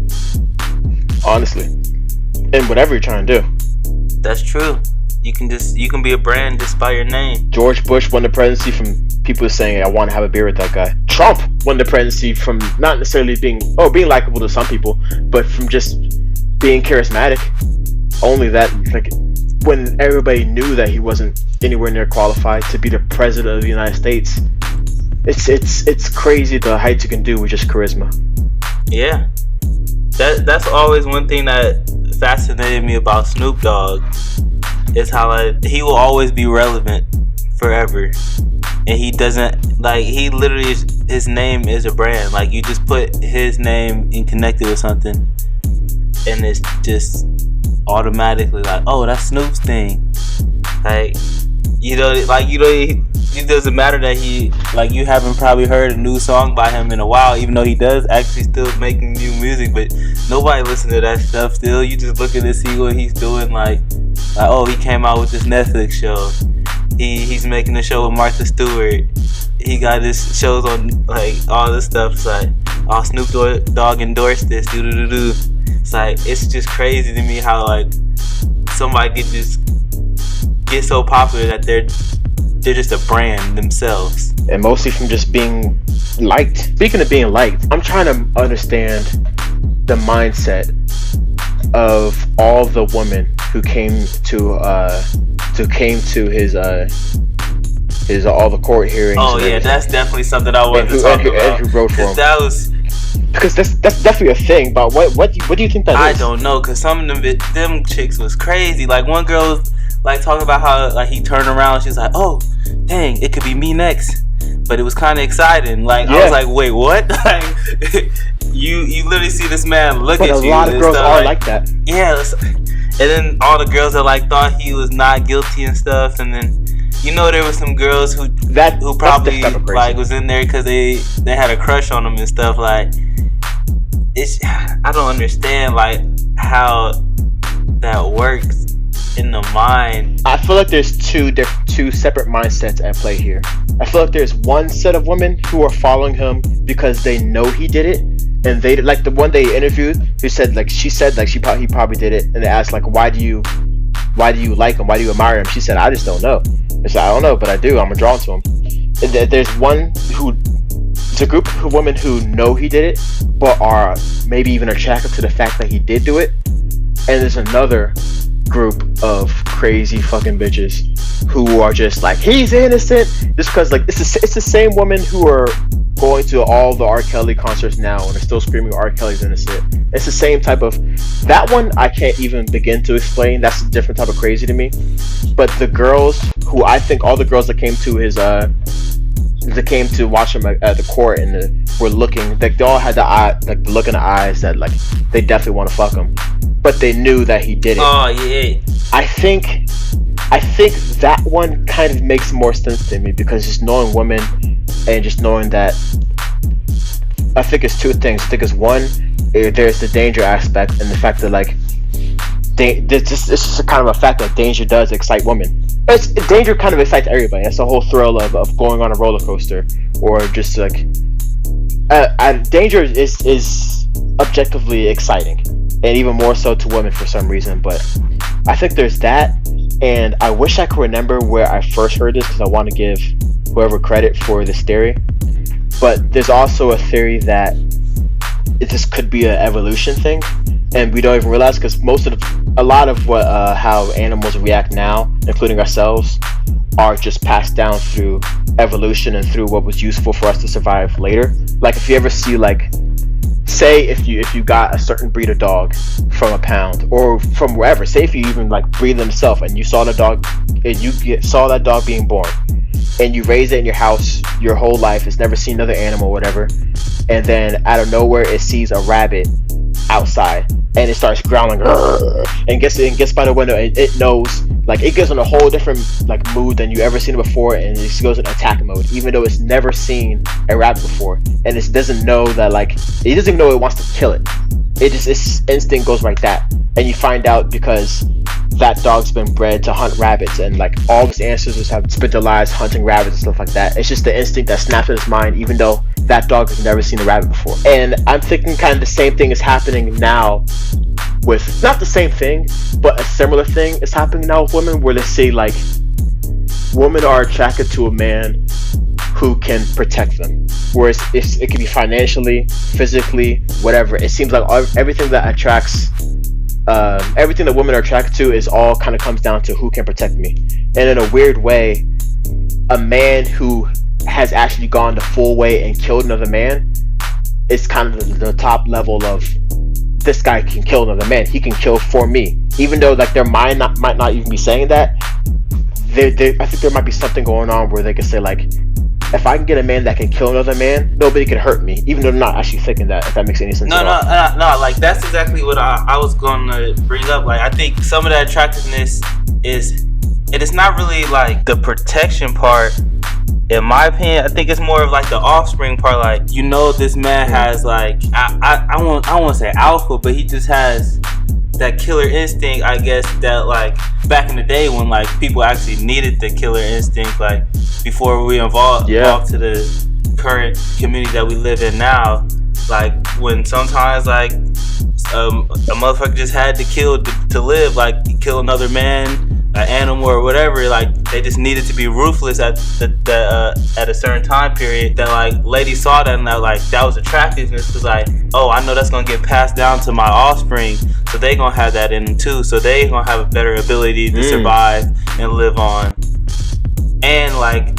Honestly, in whatever you're trying to do. That's true. You can be a brand just by your name. George Bush won the presidency from people saying, I want to have a beer with that guy. Trump won the presidency from not necessarily being likable to some people, but from just being charismatic. Only that, like, when everybody knew that he wasn't anywhere near qualified to be the president of the United States. It's crazy the heights you can do with just charisma. Yeah. That's always one thing that fascinated me about Snoop Dogg, is how, like, he will always be relevant forever. And he doesn't, like, he literally his name is a brand. Like, you just put his name and connect it with something, and it's just automatically like, oh, that's Snoop's thing. Like, it doesn't matter that you haven't probably heard a new song by him in a while, even though he does actually still making new music, but nobody listen to that stuff still. You just looking to see what he's doing, like, oh, he came out with this Netflix show. He's making a show with Martha Stewart. He got his shows on, like, all this stuff. It's like, oh, Snoop Dogg endorsed this, do. It's like, it's just crazy to me how, like, somebody could just get so popular that they're just a brand themselves. And mostly from just being liked. Speaking of being liked, I'm trying to understand the mindset of all the women who came to his all the court hearings. Oh yeah, that's definitely something I wanted to talk about. And who wrote for him. That was because that's definitely a thing. But what do you think that is? I don't know, cause some of them chicks was crazy. Like one girl was like talking about how like he turned around. She's like, oh, dang, it could be me next. But it was kind of exciting. Like I was like, wait, what? Like you literally see this man look at you. But a lot of girls are like that. Yeah, and then all the girls that like thought he was not guilty and stuff, and then. You know, there were some girls who probably like was in there because they had a crush on him and stuff. Like, I don't understand like how that works in the mind. I feel like there's two separate mindsets at play here. I feel like there's one set of women who are following him because they know he did it, and they like the one they interviewed who said like he probably did it, and they asked like why do you like him? Why do you admire him? She said, I just don't know. It's like, I don't know, but I do. I'm drawn to him. And there's it's a group of women who know he did it, but are maybe even attracted to the fact that he did do it. And there's another group of crazy fucking bitches who are just like, he's innocent. Just because, like, it's the same women who are going to all the R. Kelly concerts now and are still screaming R. Kelly's innocent. It's the same type of... That one, I can't even begin to explain. That's a different type of crazy to me. But the girls who I think all the girls that came to his... that came to watch him at the court and were looking... Like, they all had the look in the eyes that, like, they definitely want to fuck him. But they knew that he did it. Oh, yeah. I think that one kind of makes more sense to me because just knowing women and just knowing that, I think it's two things. I think it's one, there's the danger aspect and the fact that like, it's just kind of a fact that danger does excite women. Danger kind of excites everybody. That's the whole thrill of going on a roller coaster or just like, danger is objectively exciting and even more so to women for some reason. But I think there's that. And I wish I could remember where I first heard this because I want to give whoever credit for this theory. But there's also a theory that this could be an evolution thing, and we don't even realize because a lot of how animals react now, including ourselves, are just passed down through evolution and through what was useful for us to survive later. Like if you ever see like, say if you got a certain breed of dog from a pound or from wherever, say if you even like breed them yourself and you saw the dog and saw that dog being born and you raise it in your house your whole life, it's never seen another animal or whatever, and then out of nowhere it sees a rabbit outside and it starts growling and gets by the window and it knows, like it goes on a whole different like mood than you ever seen it before, and it just goes in attack mode even though it's never seen a rabbit before, and it doesn't know that, like it doesn't know it wants to kill it. It just, its instinct goes like that, and you find out because that dog's been bred to hunt rabbits, and like all his ancestors have spent their lives hunting rabbits and stuff like that. It's just the instinct that snaps in his mind even though that dog has never seen a rabbit before. And I'm thinking kind of the same thing is happening now with, not the same thing, but a similar thing is happening now with women, where they say like women are attracted to a man who can protect them, whereas it can be financially, physically, whatever. It seems like everything that attracts everything that women are attracted to is all kind of comes down to who can protect me. And in a weird way, a man who has actually gone the full way and killed another man is kind of the top level of, this guy can kill another man, he can kill for me, even though like their mind might not even be saying that. I think there might be something going on where they can say like, if I can get a man that can kill another man, nobody can hurt me, even though they're not actually thinking that, if that makes any sense. No, like that's exactly what I was going to bring up. Like I think some of that attractiveness is, it is not really like the protection part. In my opinion, I think it's more of like the offspring part. Like, you know, this man has like, I won't say alpha, but he just has that killer instinct, I guess, that like back in the day when like people actually needed the killer instinct, like before we evolved to the current community that we live in now. Like when sometimes like a motherfucker just had to kill to live, like kill another man, an animal or whatever. Like they just needed to be ruthless at at a certain time period. That like ladies saw that and that was attractiveness, because like, oh, I know that's gonna get passed down to my offspring, so they gonna have that in them too. So they gonna have a better ability to survive and live on. And like,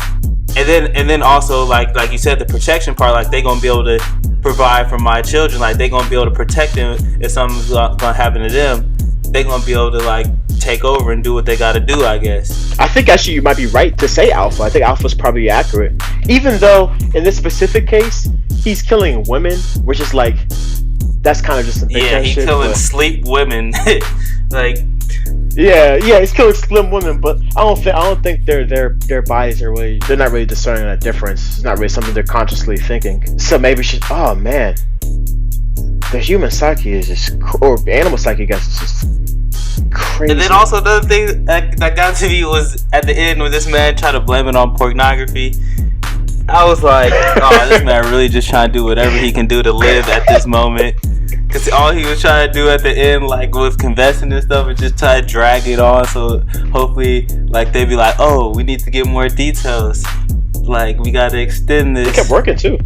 and then also like you said, the protection part, like they gonna be able to provide for my children. Like they gonna be able to protect them if something's gonna happen to them. They gonna be able to like take over and do what they gotta do, I guess. I think actually you might be right to say Alpha. I think Alpha's probably accurate, even though in this specific case he's killing women, which is like, that's kind of just a big he's killing sleep women. Like, yeah, he's killing slim women, but I don't think their bodies are really, they're not really discerning that difference. It's not really something they're consciously thinking. So maybe oh man, the human psyche is just, or animal psyche, I guess, is just crazy. And then also the other thing that got to me was at the end when this man tried to blame it on pornography. I was like, oh, this man really just trying to do whatever he can do to live at this moment. Because all he was trying to do at the end, like, with confessing and stuff, and just try to drag it on. So hopefully, like, they'd be like, oh, we need to get more details. Like, we got to extend this. It kept working, too.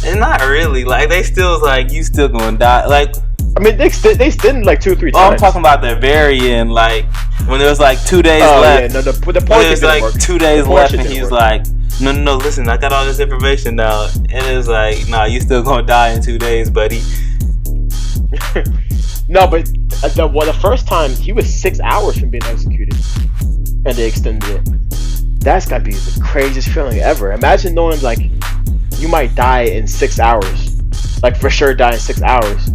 And not really. Like, they still was like, you still gonna die. Like, I mean, they extended like 2 or 3 times. Oh, I'm talking about the very end, like, when there was like 2 days left. Yeah, no, the porn there was like work. 2 days left, and he was like, no, listen, I got all this information now. And it was like, nah, you still gonna die in 2 days, buddy. No, but the first time he was 6 hours from being executed, and they extended it. That's gotta be the craziest feeling ever. Imagine knowing like you might die in 6 hours, like for sure die in 6 hours.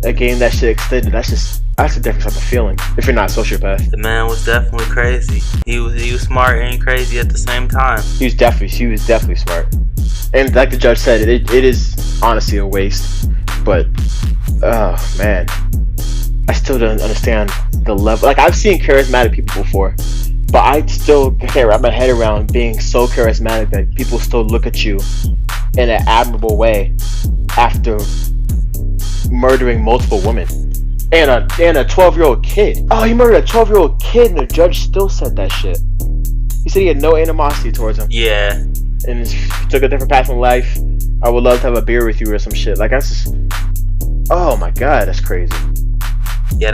A game that shit extended. That's a different type of feeling. If you're not a sociopath, the man was definitely crazy. He was smart and crazy at the same time. He was definitely smart. And like the judge said, it is honestly a waste. But oh man, I still don't understand the level. Like I've seen charismatic people before, but I still can't wrap my head around being so charismatic that people still look at you in an admirable way after murdering multiple women and a 12-year-old kid. Oh, he murdered a 12-year-old kid, and the judge still said that shit. He said he had no animosity towards him. Yeah. And he took a different path in life. I would love to have a beer with you or some shit. Like that's just, oh my god, that's crazy. Yeah,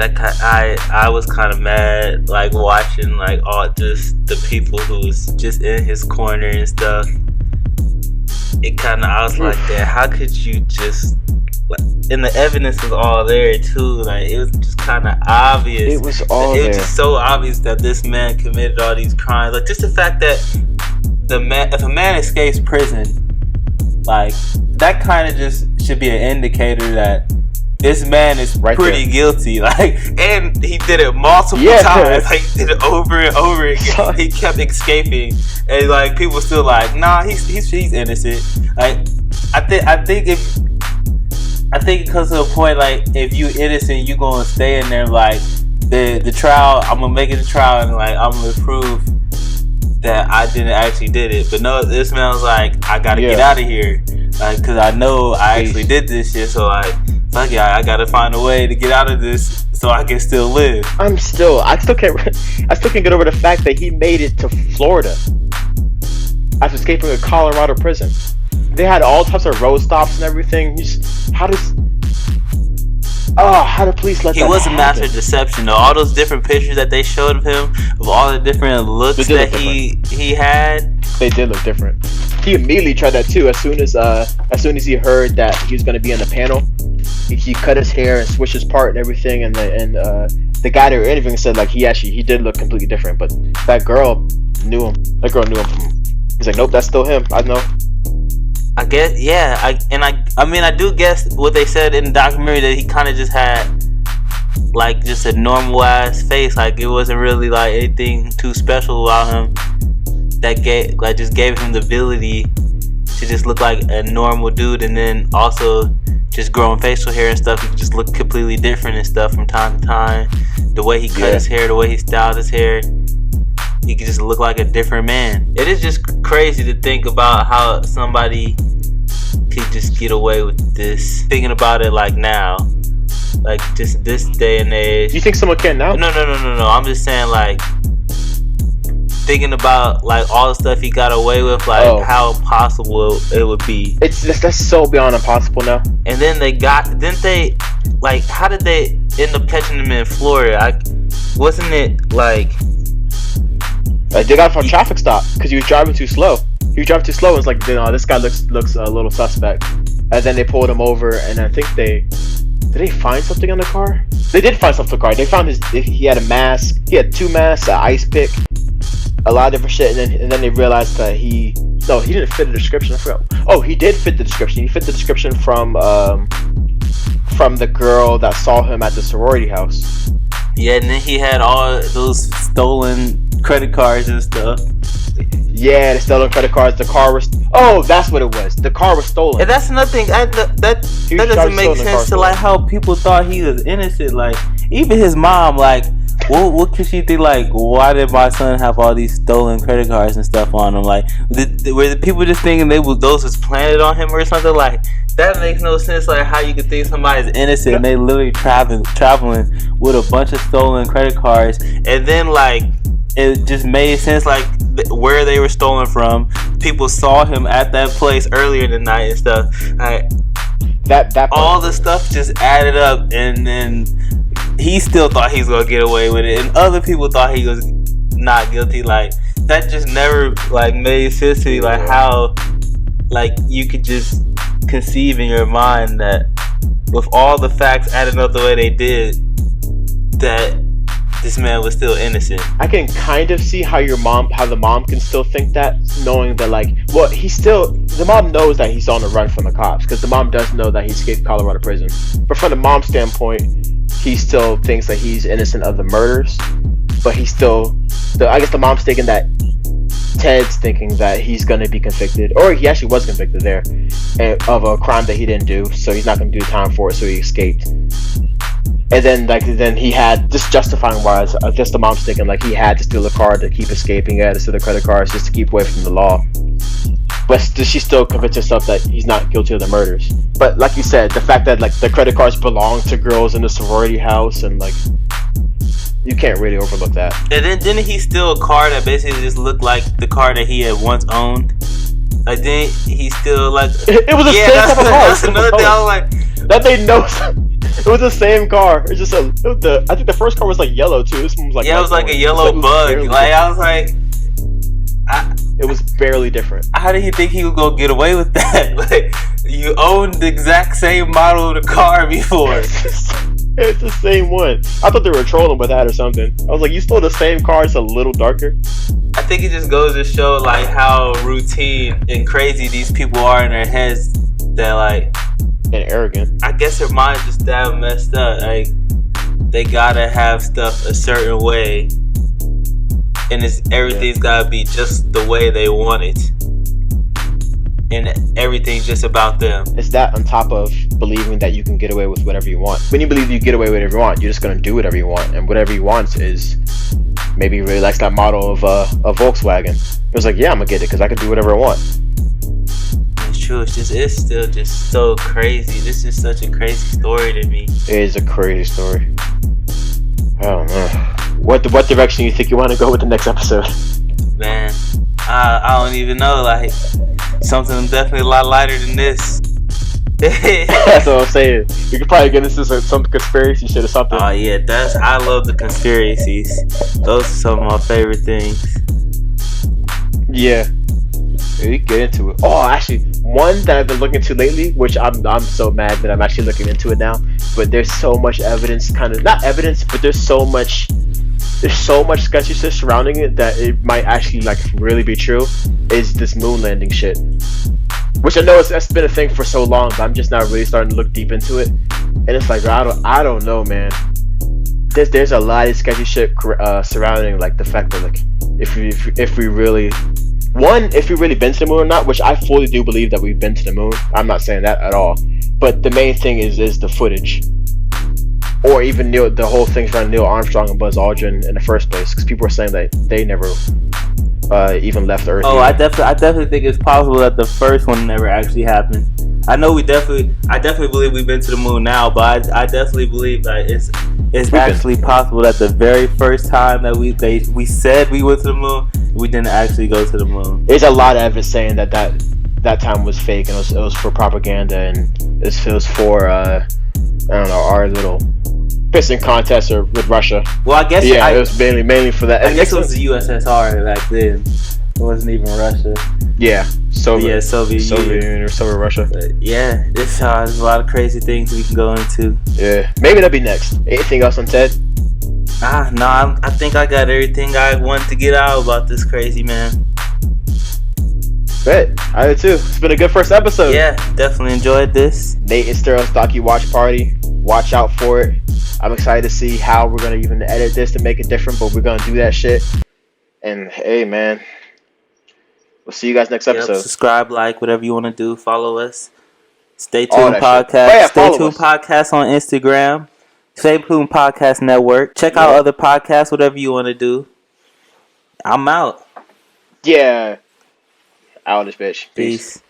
I was kind of mad, like watching like all just the people who was just in his corner and stuff. It kind of, I was like, damn, how could you just? And the evidence was all there too. Like it was just kind of obvious. It was all there. It was just so obvious that this man committed all these crimes. Like just the fact that if a man escapes prison, like that kind of just should be an indicator that this man is pretty guilty. Like, and he did it multiple times. Like he did it over and over again. He kept escaping, and like people still like, nah, he's innocent. Like I think it comes to a point like if you innocent, you gonna stay in there. Like the trial, I'm gonna make it a trial, and like I'm gonna prove that I didn't actually did it. But no, this man was like, I gotta get out of here, like because I know I actually did this shit. So like, fuck yeah, I gotta find a way to get out of this so I can still live. I still can't get over the fact that he made it to Florida after escaping a Colorado prison. They had all types of road stops and everything. How do police let that happen? He was a master of deception though. All those different pictures that they showed of him, of all the different looks that he had. They did look different. He immediately tried that too. As soon as he heard that he was going to be on the panel, he cut his hair and switched his part and everything. And the guy they were interviewing said like he did look completely different. But that girl knew him. That girl knew him. He's like, nope, that's still him. I know. I guess, yeah. I do guess what they said in the documentary, that he kind of just had like just a normal ass face. Like it wasn't really like anything too special about him. That just gave him the ability to just look like a normal dude, and then also just growing facial hair and stuff. He could just look completely different and stuff from time to time. The way he cut his hair, the way he styled his hair. He could just look like a different man. It is just crazy to think about how somebody could just get away with this. Thinking about it like now, like just this day and age. You think someone can now? No. I'm just saying, like, thinking about like all the stuff he got away with, like how possible it would be. That's so beyond impossible now. And then how did they end up catching him in Florida? Wasn't it like they got him from a traffic stop because he was driving too slow. He was driving too slow. And it's like, this guy looks a little suspect. And then they pulled him over, and I think did they find something on the car? They did find something on the car. They found he had a mask. He had 2 masks, an ice pick, a lot of different shit. And then they realized that he didn't fit the description. I forgot. Oh, he did fit the description. He fit the description from the girl that saw him at the sorority house. Yeah, and then he had all those stolen credit cards and stuff. Yeah, the stolen credit cards. The car was. Oh, that's what it was. The car was stolen. And that's nothing. That doesn't make sense to like how people thought he was innocent. Like even his mom, like what could she think? Like, why did my son have all these stolen credit cards and stuff on him? Like, were the people just thinking those was planted on him or something? Like that makes no sense. Like how you could think somebody's innocent and they literally traveling with a bunch of stolen credit cards, and then like it just made sense like where they were stolen from. People saw him at that place earlier in the night and stuff. Like, that all the stuff just added up, and then he still thought he was gonna get away with it, and other people thought he was not guilty. Like that just never like made sense to me. Like how like you could just conceive in your mind that with all the facts adding up the way they did, that this man was still innocent. I can kind of see how the mom can still think that, knowing that the mom knows that he's on the run from the cops, because the mom does know that he escaped Colorado prison. But from the mom's standpoint, he still thinks that he's innocent of the murders, but I guess the mom's thinking that Ted's thinking that he's going to be convicted, or he actually was convicted there of a crime that he didn't do, so he's not going to do time for it, so he escaped. And then he had, just justifying wise, I guess the mom's thinking like he had to steal a car to keep escaping, he had to steal the credit cards just to keep away from the law. But she still convinced herself that he's not guilty of the murders. But like you said, the fact that like the credit cards belong to girls in the sorority house, and like you can't really overlook that. And then didn't he steal a car that basically just looked like the car that he had once owned? Like then he still like it was the same type of car. That's another thing. I was like that made no sense. It was the same car. It's just I think the first car was like yellow too. This one was like it was like a yellow bug. Like I was like, it was barely different. How did he think he would go get away with that? Like you owned the exact same model of the car before. It's the same one. I thought they were trolling with that or something. I was like, you stole the same car, it's a little darker. I think it just goes to show like how routine and crazy these people are in their heads. That like. And arrogant. I guess their mind just that messed up. Like they gotta have stuff a certain way, and everything's gotta be just the way they want it, and everything's just about them. It's that on top of believing that you can get away with whatever you want. When you believe you get away with whatever you want, you're just gonna do whatever you want, and whatever he wants is maybe he really likes that model of a Volkswagen. It was like, yeah, I'm gonna get it because I can do whatever I want. True. It's still just so crazy. This is such a crazy story to me. It is a crazy story. I don't know. What direction you think you want to go with the next episode? Man, I don't even know. Like something definitely a lot lighter than this. That's what I'm saying. We could probably get into some conspiracy shit or something. Oh yeah, I love the conspiracies. Those are some of my favorite things. Yeah. We get into it. Oh, actually, one that I've been looking into lately, which I'm so mad that I'm actually looking into it now. But there's so much evidence, not evidence, but there's so much sketchy shit surrounding it that it might actually like really be true. Is this moon landing shit? Which I know it's been a thing for so long, but I'm just now really starting to look deep into it. And it's like I don't know, man. There's a lot of sketchy shit surrounding like the fact that like if we really been to the moon or not, which I fully do believe that we've been to the moon. I'm not saying that at all. But the main thing is the footage. Or even the whole thing around Neil Armstrong and Buzz Aldrin in the first place. Because people are saying that they never even left Earth. Oh, I definitely think it's possible that the first one never actually happened. I know I definitely believe we've been to the moon now, but I definitely believe that it's actually possible that the very first time that we said we went to the moon, we didn't actually go to the moon. There's a lot of evidence saying that time was fake and it was for propaganda and it was for I don't know, our little pissing contest with Russia. Well, I guess it was mainly for that. I guess it was the USSR back then. It wasn't even Russia. Yeah, Soviet Union or Soviet Russia. But yeah, there's a lot of crazy things we can go into. Yeah, maybe that'll be next. Anything else on Ted? No, I think I got everything I wanted to get out about this crazy man. Bet. I did too. It's been a good first episode. Yeah, definitely enjoyed this. Nate and Sterlz Docu-Watch party. Watch out for it. I'm excited to see how we're going to even edit this to make it different, but we're going to do that shit. And hey, man. We'll see you guys next episode. Subscribe, like, whatever you want to do. Follow us. Stay Tuned Podcast. Stay Tuned Podcast on Instagram. Stay Tuned Podcast Network. Check out other podcasts, whatever you want to do. I'm out. Yeah. Out of this bitch. Peace.